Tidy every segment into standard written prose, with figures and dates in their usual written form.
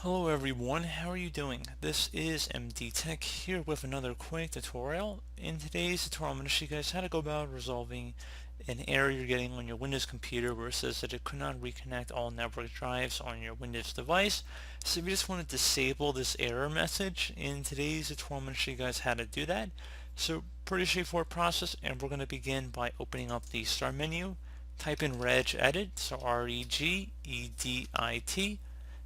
Hello everyone, how are you doing? This is MD Tech here with another quick tutorial. In today's tutorial, I'm going to show you guys how to go about resolving an error you're getting on your Windows computer where it says that it could not reconnect all network drives on your Windows device. So if you just want to disable this error message, in today's tutorial I'm going to show you guys how to do that. So pretty straightforward process, and we're going to begin by opening up the Start menu. Type in regedit, so REGEDIT.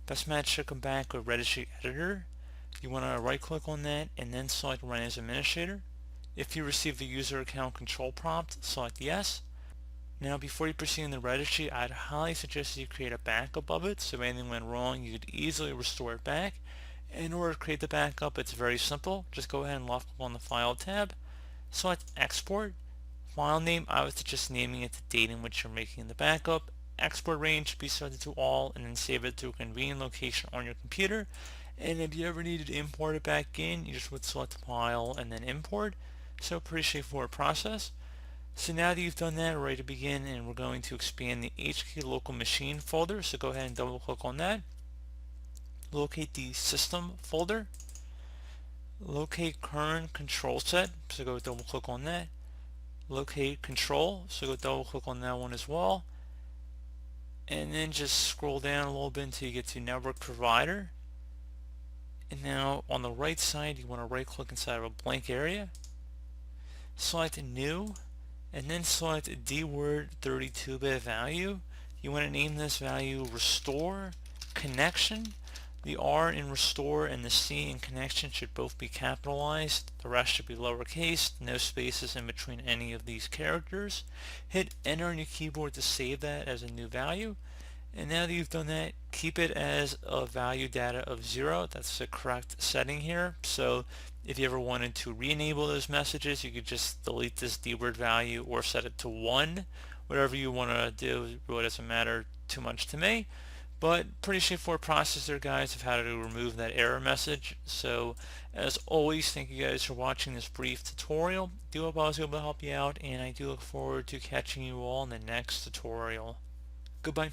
Best match should come back with Registry Editor. You want to right click on that and then select Run as Administrator. If you receive the user account control prompt, select Yes. Now before you proceed in the registry, I'd highly suggest you create a backup of it, so if anything went wrong you could easily restore it back. In order to create the backup, it's very simple. Just go ahead and left click on the File tab, select Export. File name, I would suggest naming it the date in which you're making the backup. Export range should be set to all, and then save it to a convenient location on your computer. And if you ever needed to import it back in, you just would select File and then Import. So pretty straightforward process. So now that you've done that, we're ready to begin, and we're going to expand the HK local machine folder. So go ahead and double click on that. Locate the system folder. Locate current control set. So go double click on that. Locate control. So go double click on that one as well. And then just scroll down a little bit until you get to network provider. And now on the right side you want to right click inside of a blank area, select new, and then select dword 32-bit value. You want to name this value restore connection. The R in restore and the C in connection should both be capitalized. The rest should be lowercase, no spaces in between any of these characters. Hit enter on your keyboard to save that as a new value. And now that you've done that, keep it as a value data of 0. That's the correct setting here. So if you ever wanted to re-enable those messages, you could just delete this dword value or set it to 1. Whatever you want to do really doesn't matter too much to me. But pretty straightforward process there, guys, of how to remove that error message. So as always, thank you guys for watching this brief tutorial. Do hope I was able to help you out, and I do look forward to catching you all in the next tutorial. Goodbye.